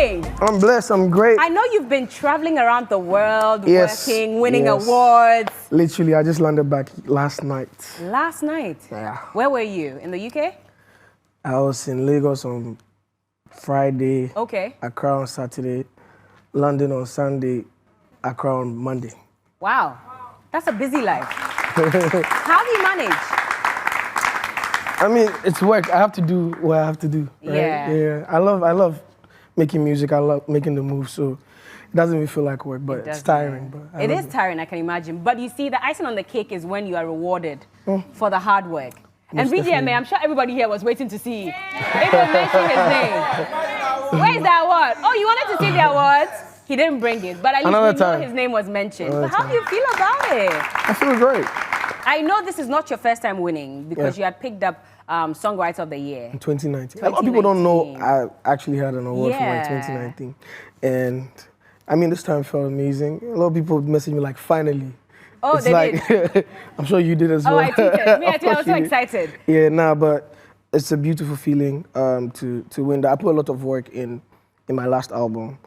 doing? I'm blessed. I'm great. I know you've been traveling around the world, Yes, working, winning yes. awards. Literally, I just landed back last night. Last night? Yeah. Where were you? In the UK? I was in Lagos on Friday. Okay. Accra on Saturday. London on Sunday. Accra on Monday. Wow. That's a busy life. How do you manage? I mean, it's work. I have to do what I have to do. Right? Yeah. I love making music. I love making the moves. So it doesn't even feel like work, but it's tiring. But it is tiring, I can imagine. But you see, the icing on the cake is when you are rewarded for the hard work. And BGMA, I'm sure everybody here was waiting to see if they mention his name. Where's the award? Oh, you wanted to see the awards? He didn't bring it, but at least we know his name was mentioned. But how do you feel about it? I feel great. I know this is not your first time winning because you had picked up Songwriter of the Year. In 2019. A lot of people don't know I actually had an award for my 2019. And I mean, this time felt amazing. A lot of people messaged me like, finally. Oh, it's they like, did? I'm sure you did as well. Oh, I tweeted. Me, I was so excited. Yeah, but it's a beautiful feeling to win that. I put a lot of work in my last album.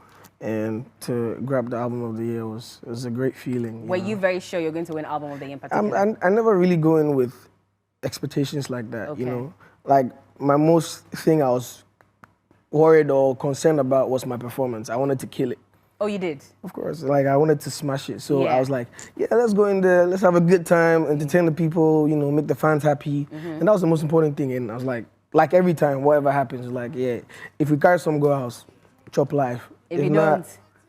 And to grab the Album of the Year was a great feeling. Were you very sure you're going to win Album of the Year in particular? I never really go in with expectations like that, you know? Like, my most thing I was worried or concerned about was my performance. I wanted to kill it. Oh, you did? Of course. Like, I wanted to smash it. So I was like, yeah, let's go in there, let's have a good time, entertain the people, you know, make the fans happy. And that was the most important thing. And I was like every time, whatever happens, like, yeah, if we carry some, go house, chop life. If you don't,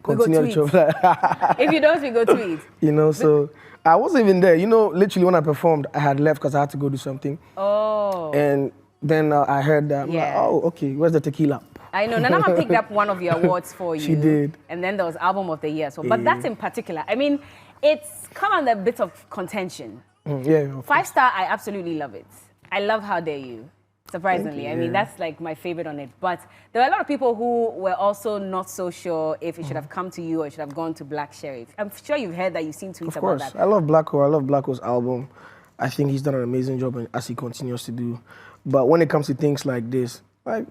we go tweet. If you don't, we go tweet. You know, so I wasn't even there. You know, literally when I performed, I had left because I had to go do something. Oh. And then I heard that. I'm like, oh, okay, where's the tequila? I know. Nana picked up one of your awards for you. She did. And then there was Album of the Year. So, but that's in particular. I mean, it's come under a bit of contention. Yeah. 5 Star, I absolutely love it. I love How Dare You. Surprisingly, I mean, that's like my favorite on it. But there were a lot of people who were also not so sure if it should have come to you or it should have gone to Black Sheriff. I'm sure you've heard that, you've seen tweets about that. Of course. I love Blacko. I love Blacko's album. I think he's done an amazing job as he continues to do. But when it comes to things like this, like,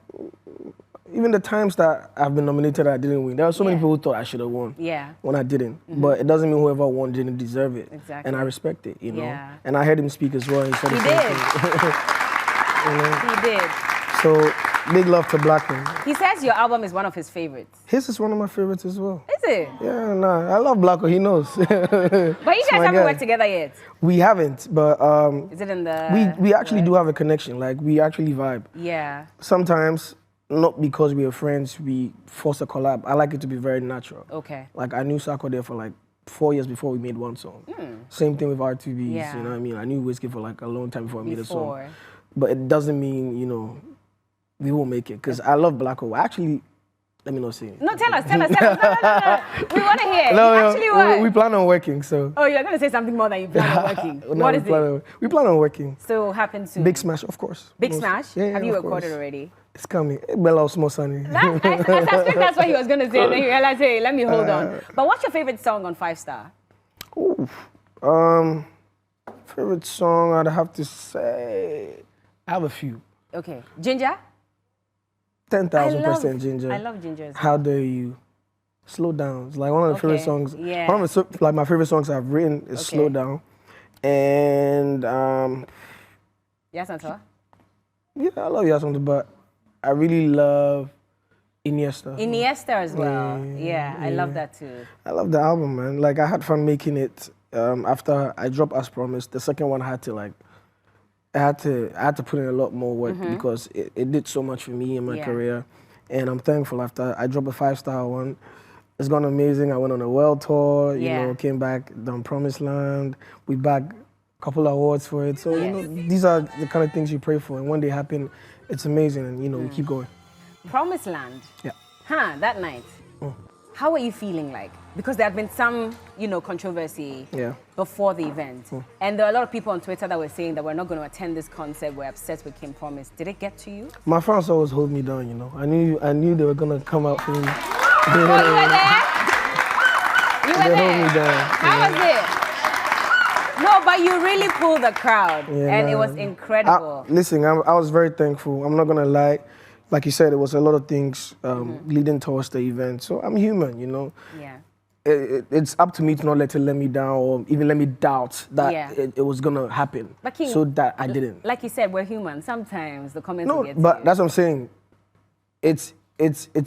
even the times that I've been nominated, I didn't win. There are so many people who thought I should have won when I didn't. But it doesn't mean whoever won didn't deserve it. Exactly. And I respect it, you know. And I heard him speak as well. He said the same thing. You know? He did. So, big love to Blacko. He says your album is one of his favorites. His is one of my favorites as well. Is it? Yeah, nah, I love Blacko, he knows. But you guys haven't worked together yet? We haven't, but... is it in the... We actually do have a connection, like we actually vibe. Yeah. Sometimes, not because we are friends, we force a collab. I like it to be very natural. Okay. Like I knew Sako there for like 4 years before we made one song. Same thing with R2Bs, you know what I mean? I knew Whiskey for like a long time before I made a song. But it doesn't mean, you know, we won't make it. Because I love Blacko. Actually, let me not say it. No, tell us. No. We want to hear. No, we plan on working, so. Oh, you're going to say something more than you plan on working. What is it? We plan on working. So happen to... Big Smash, of course. Big Smash? Yeah, Have you recorded already? It's coming. Bella Small Sunny. I suspect that's what he was going to say. And then you realize, hey, let me hold on. But what's your favorite song on 5 Star? Ooh. Favorite song, I'd have to say... I have a few. Okay. Ginger? 10,000% Ginger. I love Ginger as well. How Dare You? Slow Down. It's like one of the favorite songs. Yeah. One of the, like my favorite songs I've written is Slow Down. And Yasantua? Yeah, I love Yasantua, but I really love Iniesta. Iniesta as well. Yeah, I love that too. I love the album, man. Like I had fun making it. After I dropped As Promised, the second one had to like I had to put in a lot more work because it did so much for me in my career. And I'm thankful after I dropped a 5-star one. It's gone amazing. I went on a world tour, you know, came back, done Promised Land. We bagged a couple of awards for it. So, you know, these are the kind of things you pray for. And when they happen, it's amazing. And, you know, we keep going. Promised Land? Yeah. Huh, that night. How were you feeling like? Because there had been some, you know, controversy before the event. And there were a lot of people on Twitter that were saying that we're not going to attend this concert. We're upset with Kim Promise. Did it get to you? My fans always hold me down, you know. I knew they were going to come out for me. Oh, you were there? You were there? Hold me down. How was it? No, but you really pulled the crowd. And it was incredible. Listen, I was very thankful. I'm not going to lie. like you said, it was a lot of things leading towards the event. So I'm human, you know. Yeah. It's up to me to not let me down or even let me doubt that it was gonna happen. But King, so that I didn't. Like you said, we're human. Sometimes the comments will get to but you. that's what I'm saying. It's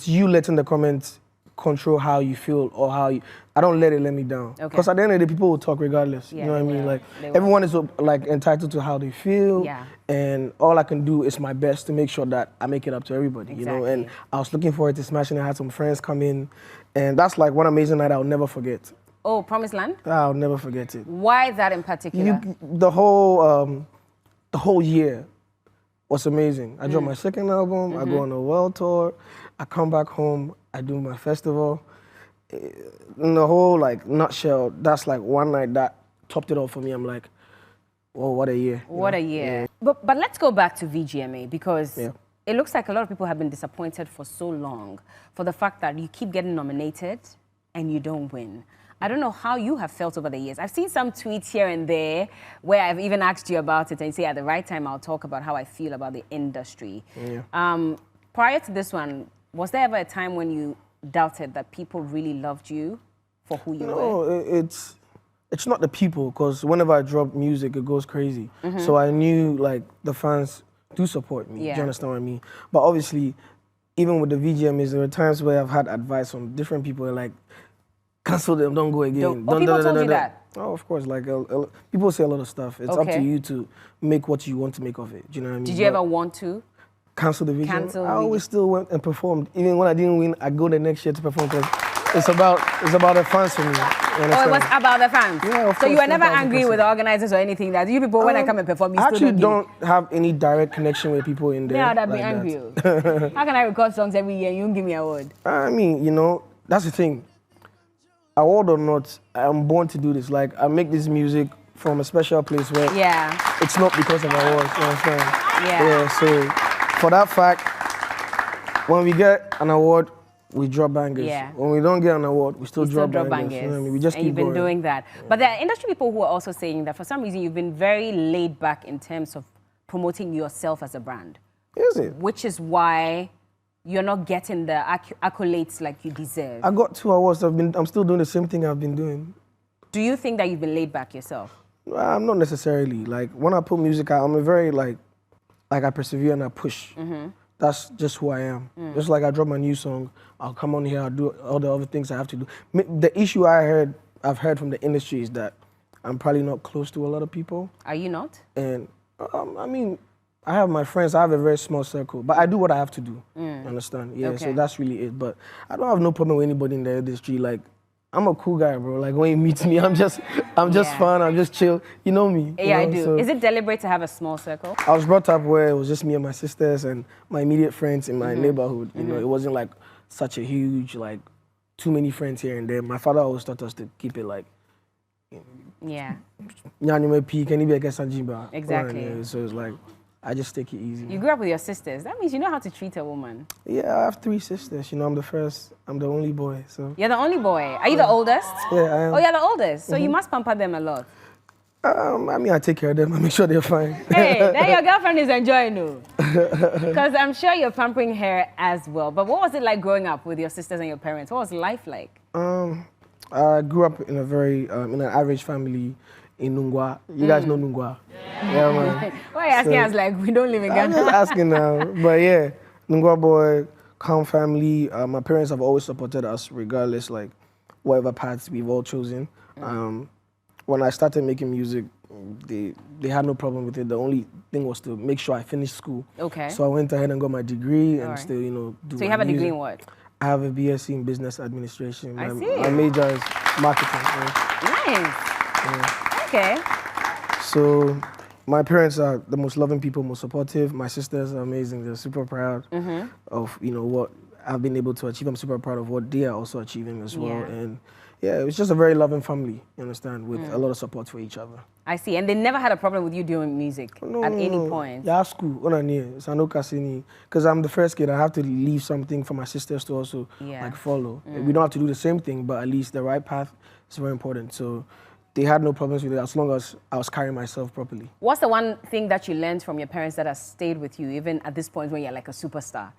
you letting the comments control how you feel or how you. I don't let it let me down. Because at the end of the day, people will talk regardless. Yeah, you know what I mean? Like they everyone is like entitled to how they feel. Yeah. And all I can do is my best to make sure that I make it up to everybody. Exactly. You know. And I was looking forward to smashing. I had some friends come in, and that's like one amazing night I'll never forget. Oh, Promised Land? I'll never forget it. Why that in particular? The whole year was amazing. I dropped my second album. I go on a world tour. I come back home. I do my festival. In the whole like nutshell, that's like one night that topped it all for me. I'm like, whoa, what a year. What a year. Yeah. But let's go back to VGMA because it looks like a lot of people have been disappointed for so long for the fact that you keep getting nominated and you don't win. I don't know how you have felt over the years. I've seen some tweets here and there where I've even asked you about it and you say at the right time I'll talk about how I feel about the industry. Yeah. Prior to this one, was there ever a time when you doubted that people really loved you for who you were? No, it's not the people, because whenever I drop music, it goes crazy. So I knew like the fans do support me. Do you understand what I mean? But obviously, even with the VGMAs, there were times where I've had advice from different people like, cancel them, don't go again. People told you that? Oh, of course. Like people say a lot of stuff. It's up to you to make what you want to make of it. Do you know what I mean? Did you ever want to? Cancel the VGMA? I always still went and performed. Even when I didn't win, I go the next year to perform because it's about the fans for me. Oh, it was about the fans? Yeah, of course. So you were never angry with the organizers or anything? That you people, when I come and perform, you still don't have any direct connection with people in there. Yeah, I'd be angry. How can I record songs every year and you don't give me an award? I mean, you know, that's the thing. Award or not, I'm born to do this. Like, I make this music from a special place where it's not because of awards, you understand? Yeah, so for that fact, when we get an award, we drop bangers. Yeah. When we don't get an award, we still drop bangers. You know what I mean? We just keep going. You've been doing that. Yeah. But there are industry people who are also saying that for some reason you've been very laid back in terms of promoting yourself as a brand. Is it? Which is why you're not getting the accolades like you deserve. I got 2 awards. I'm still doing the same thing I've been doing. Do you think that you've been laid back yourself? I'm not necessarily. Like, when I put music out, I'm a very, like I persevere and I push. That's just who I am. Just like I drop my new song, I'll come on here, I'll do all the other things I have to do. The issue I've heard from the industry is that I'm probably not close to a lot of people. Are you not? And, I mean, I have my friends, I have a very small circle, but I do what I have to do, you understand? Yeah, so that's really it. But I don't have no problem with anybody in the industry. Like, I'm a cool guy, bro. Like, when you meet me, I'm just fun, I'm just chill. You know me. Yeah, you know? I do. So, is it deliberate to have a small circle? I was brought up where it was just me and my sisters and my immediate friends in my neighborhood. You know, it wasn't like such a huge, like, too many friends here and there. My father always taught us to keep it like, exactly. So it's like, I just take it easy. You grew up with your sisters. That means you know how to treat a woman. Yeah, I have 3 sisters. You know, I'm the only boy. So you're the only boy. Are you the oldest? Yeah, I am. Oh, you're the oldest. So you must pamper them a lot. I mean, I take care of them. I make sure they're fine. Hey, then your girlfriend is enjoying you. Because I'm sure you're pampering her as well. But what was it like growing up with your sisters and your parents? What was life like? I grew up in a very, in an average family in Nungwa. You guys know Nungwa? Yeah, man. Why are you asking us like we don't live in Ghana? I'm just asking now. But yeah, Nungwa boy, calm family. My parents have always supported us regardless, like, whatever paths we've all chosen. When I started making music, they had no problem with it. The only thing was to make sure I finished school. Okay. So I went ahead and got my degree and still, you know, do. So you have a degree in what? I have a BSc in business administration. I see. My major is marketing. Nice. Yeah. Okay. So my parents are the most loving people, most supportive. My sisters are amazing. They're super proud of, you know, what I've been able to achieve. I'm super proud of what they are also achieving as well. And yeah, it's just a very loving family, you understand, with a lot of support for each other. I see. And they never had a problem with you doing music at any point? Yeah, school. Because I'm the first kid, I have to leave something for my sisters to also like follow. We don't have to do the same thing, but at least the right path is very important. So they had no problems with it as long as I was carrying myself properly. What's the one thing that you learned from your parents that has stayed with you, even at this point when you're like a superstar?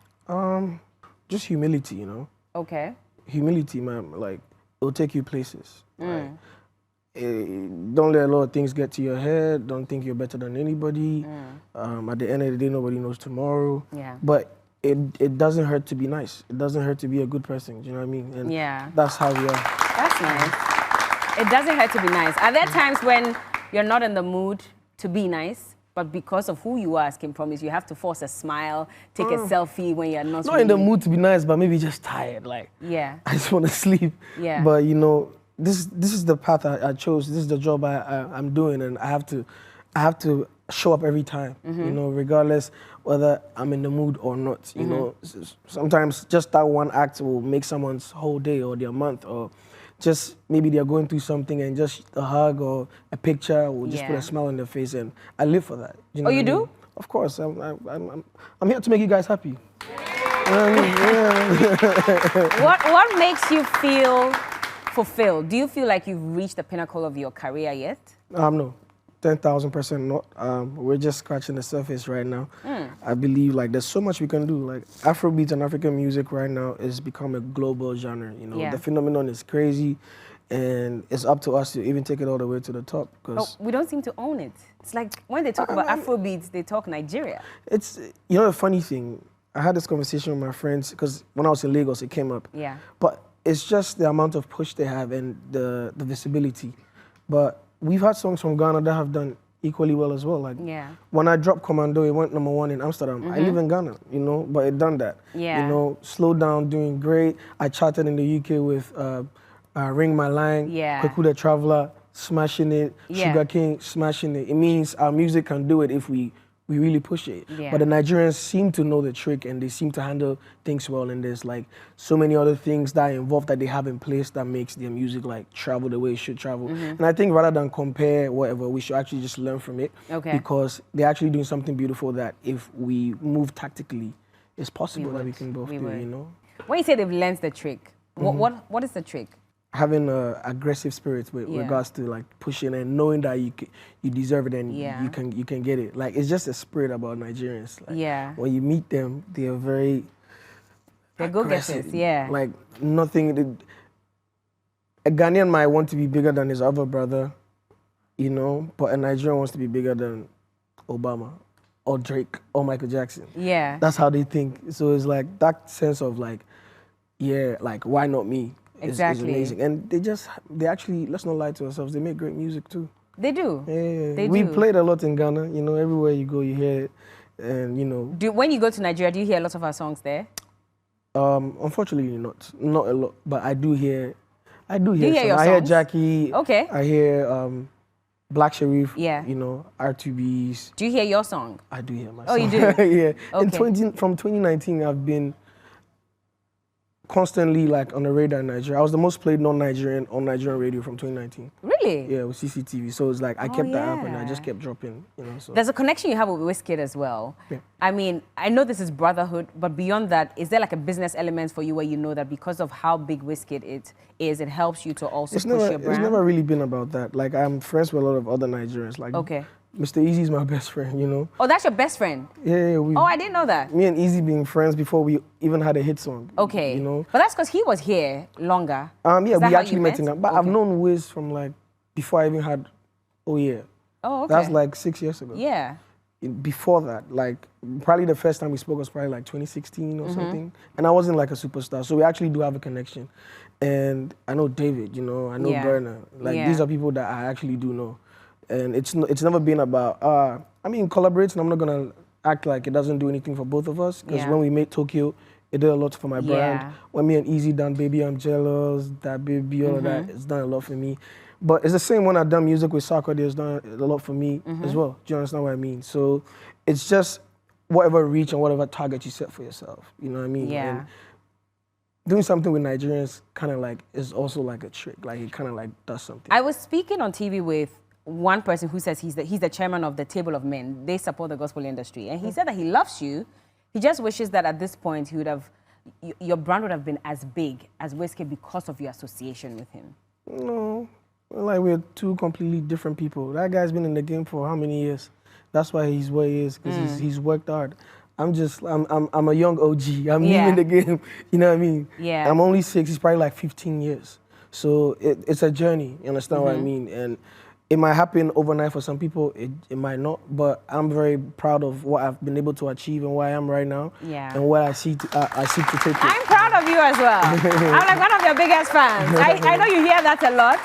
Just humility, you know. Okay. Humility, man. Like, it'll take you places. Like, don't let a lot of things get to your head. Don't think you're better than anybody. At the end of the day, nobody knows tomorrow. Yeah. But it doesn't hurt to be nice. It doesn't hurt to be a good person. Do you know what I mean? And that's how we are. That's nice. It doesn't hurt to be nice. Are there times when you're not in the mood to be nice, but because of who you are, as Kim promised, you have to force a smile, take a selfie when you're not in the mood to be nice, but maybe just tired. Like, I just want to sleep. Yeah. But you know, this is the path I chose. This is the job I'm doing, and I have to show up every time. You know, regardless whether I'm in the mood or not. You know, sometimes just that one act will make someone's whole day or their month, or just maybe they're going through something and just a hug or a picture will just put a smile on their face, and I live for that. You know you do? Of course, I'm here to make you guys happy. What makes you feel fulfilled? Do you feel like you've reached the pinnacle of your career yet? No, 10,000% not. We're just scratching the surface right now. I believe like there's so much we can do. Like Afrobeat and African music right now is become a global genre. You know, the phenomenon is crazy, and it's up to us to even take it all the way to the top. Because we don't seem to own it. It's like when they talk about Afrobeats, they talk Nigeria. It's, you know, the funny thing. I had this conversation with my friends because when I was in Lagos, it came up. Yeah. But it's just the amount of push they have and the visibility. But we've had songs from Ghana that have done equally well as well. Like when I dropped Commando, it went #1 in Amsterdam. I live in Ghana, you know, but it done that. Yeah. You know, Slow Down doing great. I charted in the UK with Ring My Line, Kweku the Traveler, smashing it, Sugar King, smashing it. It means our music can do it if we really push it. But the Nigerians seem to know the trick, and they seem to handle things well, and there's like so many other things that are involved that they have in place that makes their music like travel the way it should travel. And I think rather than compare whatever, we should actually just learn from it, because they're actually doing something beautiful that if we move tactically, it's possible that we can both do, you know? When you say they've learned the trick, what is the trick? Having an aggressive spirit with regards to like pushing and knowing that you deserve it and you can get it. Like it's just a spirit about Nigerians. Like, when you meet them, they are very go-getters. Like nothing. A Ghanaian might want to be bigger than his other brother, you know, but a Nigerian wants to be bigger than Obama or Drake or Michael Jackson. That's how they think. So it's like that sense of like, like why not me? Is amazing. And they actually, let's not lie to ourselves, they make great music too. They do. We played a lot in Ghana, you know, everywhere you go you hear it, and you know. When you go to Nigeria, do you hear a lot of our songs there? Unfortunately not a lot, but I do hear do you hear your songs? I hear Jackie, I hear Black Sherif, Yeah. you know, R2Bs. Do you hear your song? I do hear my Oh, song. you do? Yeah. Okay. From 2019, I've been constantly like on the radar in Nigeria. I was the most played non-Nigerian on Nigerian radio from 2019. Really? Yeah, with CCTV. So it's like I kept that up and I just kept dropping, you know. So. There's a connection you have with Wizkid as well. Yeah. I mean, I know this is brotherhood, but beyond that, is there like a business element for you where you know that because of how big Wizkid is, it helps you to also push your brand? It's never really been about that. Like I'm friends with a lot of other Nigerians. Like Mr. Easy is my best friend, you know. Oh, that's your best friend? Yeah. I didn't know that. Me and Easy being friends before we even had a hit song. Okay. You know. But that's because he was here longer. Yeah, we actually met in Ghana. But I've known Wiz from like before I even had Oh Yeah. Oh, okay. That's like 6 years ago. Yeah. Before that, like probably the first time we spoke was probably like 2016 or something. And I wasn't like a superstar. So we actually do have a connection. And I know David, you know, I know Berner. Like these are people that I actually do know. And it's never been about, I mean, collaborating, I'm not going to act like it doesn't do anything for both of us. Because when we made Tokyo, it did a lot for my brand. When me and Easy done Baby I'm Jealous, That Baby, all of that, it's done a lot for me. But it's the same when I've done music with Sarkodie, it's done a lot for me as well. Do you understand what I mean? So it's just whatever reach and whatever target you set for yourself. You know what I mean? Yeah. And doing something with Nigerians kind of like is also like a trick. Like it kind of like does something. I was speaking on TV with one person who says he's the chairman of the Table of Men. They support the gospel industry. And he said that he loves you. He just wishes that at this point your brand would have been as big as Wizkid because of your association with him. No, like we're two completely different people. That guy's been in the game for how many years? That's why he's where he is, because he's worked hard. I'm a young OG. I'm new in the game. You know what I mean? Yeah. I'm only 6. It's probably like 15 years. So it's a journey. You understand what I mean? And it might happen overnight for some people. It might not. But I'm very proud of what I've been able to achieve and where I am right now. Yeah. And what I seek to take it. I'm proud of you as well. I'm like one of your biggest fans. I know you hear that a lot,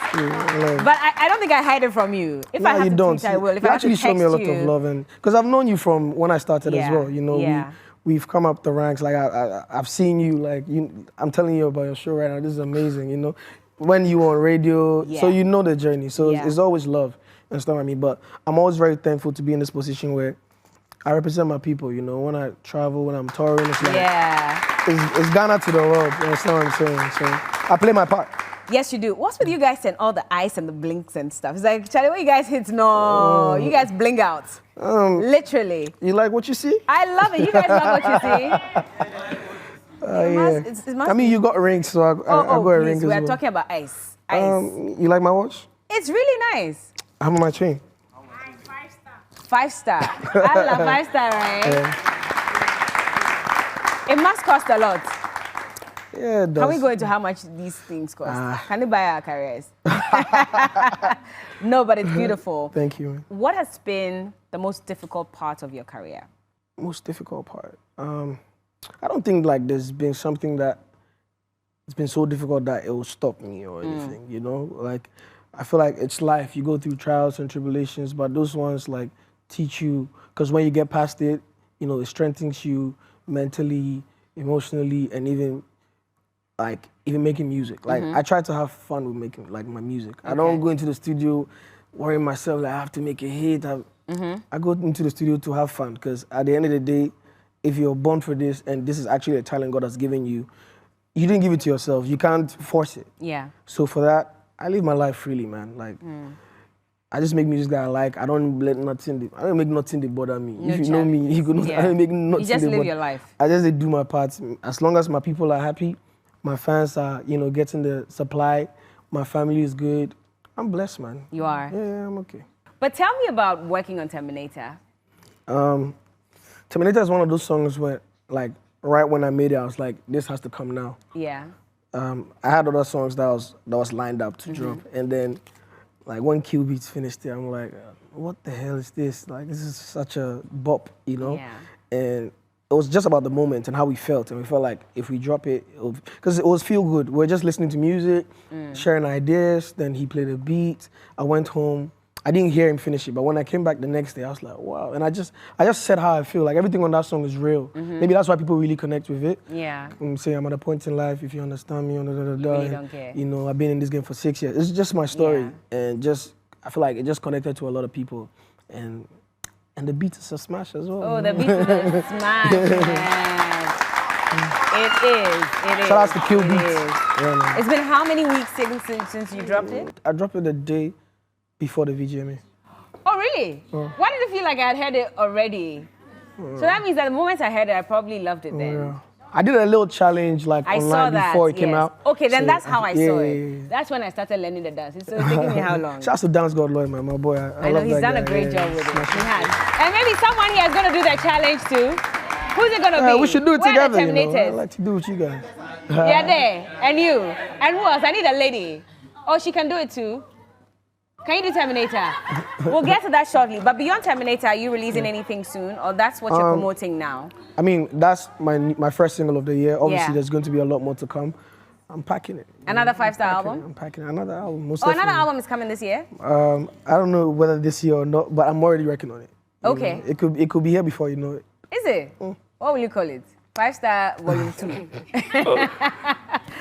but I don't think I hide it from you. If I have to tweet, I will. If you I have to actually show me a lot text of love, and because I've known you from when I started as well. You know, we've come up the ranks. Like I've seen you. Like I'm telling you about your show right now. This is amazing. You know, when you were on radio, so you know the journey. So it's always love. You understand what I mean? But I'm always very thankful to be in this position where I represent my people. You know, when I travel, when I'm touring, it's like it's Ghana to the world. You understand what I'm saying? So I play my part. Yes, you do. What's with you guys and all the ice and the blinks and stuff? It's like, Charlie, what you guys hit? No, you guys bling out. Literally. You like what you see? I love it. You guys love what you see. I mean, you got rings, so I got a ring as well. We're talking about ice. You like my watch? It's really nice. How about my chain? 5-star. I love 5-star, right? It must cost a lot. Yeah, it does. Can we go into how much these things cost? Can you buy our careers? No, but it's beautiful. Thank you. What has been the most difficult part of your career? Most difficult part? I don't think like there's been something that it's been so difficult that it will stop me or anything, you know? Like, I feel like it's life. You go through trials and tribulations, but those ones like teach you, because when you get past it, you know, it strengthens you mentally, emotionally, and even making music. Like I try to have fun with making like my music. I don't go into the studio worrying myself like I have to make a hit. I go into the studio to have fun, because at the end of the day, if you're born for this and this is actually a talent God has given you, you didn't give it to yourself. You can't force it. Yeah. So for that, I live my life freely, man. Like, I just make music that I like. I don't make nothing that bother me. No if you know me, you could not. I don't make nothing. You just live your life. I just do my part. As long as my people are happy, my fans are, you know, getting the supply, my family is good, I'm blessed, man. You are? Yeah, I'm okay. But tell me about working on Terminator. Terminator is one of those songs where, like, right when I made it, I was like, this has to come now. Yeah. I had other songs that was lined up to drop, and then, like, when Q Beats finished it, I'm like, what the hell is this? Like, this is such a bop, you know? Yeah. And it was just about the moment and how we felt, and we felt like if we drop it, because it was feel good. We were just listening to music, sharing ideas. Then he played a beat. I went home. I didn't hear him finish it, but when I came back the next day, I was like, wow. And I just said how I feel. Like, everything on that song is real. Maybe that's why people really connect with it. Yeah. I'm saying I'm at a point in life, if you understand me, you really don't care. You know, I've been in this game for 6 years. It's just my story, and I feel like it just connected to a lot of people, and the beat is a smash as well. Oh, the beat is a smash, man. It is. Shout out to Q Beats. Yeah, it's been how many weeks since you dropped it? I dropped it the day before the VGMA. Oh, really? Why did it feel like I had heard it already? So that means that the moment I heard it, I probably loved it then. Yeah. I did a little challenge like online before it came out. Okay, then that's how I saw it. That's when I started learning the dance. So it's taking me how long? Shout out to Dance God Lloyd, man, my boy. I know, he's done a great job with it. He has. And maybe someone here is going to do that challenge too. Who's it going to be? We should do it together, you know. I like to do it with you guys. Yeah, there. And you. And who else? I need a lady. Oh, she can do it too. Can you do Terminator? We'll get to that shortly. But beyond Terminator, are you releasing anything soon? Or that's what you're promoting now? I mean, that's my first single of the year. Obviously, there's going to be a lot more to come. I'm packing it. Another 5-star album? I'm packing another album. Most definitely. Another album is coming this year? I don't know whether this year or not, but I'm already working on it. Okay. It could be here before you know it. Is it? What will you call it? 5-star Volume 2.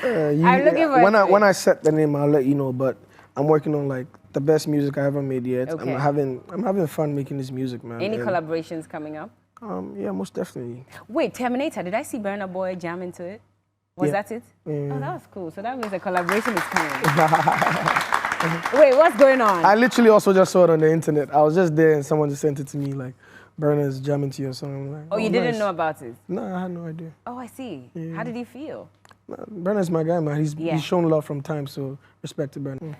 I'm looking for it. When I set the name, I'll let you know. But I'm working on like the best music I ever made yet. Okay. I'm having fun making this music, man. Any collaborations coming up? Yeah, most definitely. Wait, Terminator, did I see Burna Boy jam into it? Was that it? Oh, that was cool. So that means a collaboration is coming. Wait, what's going on? I literally also just saw it on the internet. I was just there and someone just sent it to me like, Burna's jamming to your song. I'm like, oh, you didn't know about it? No, I had no idea. Oh, I see. Yeah. How did he feel? Burna's my guy, man. He's shown love from time, so respect to Burna.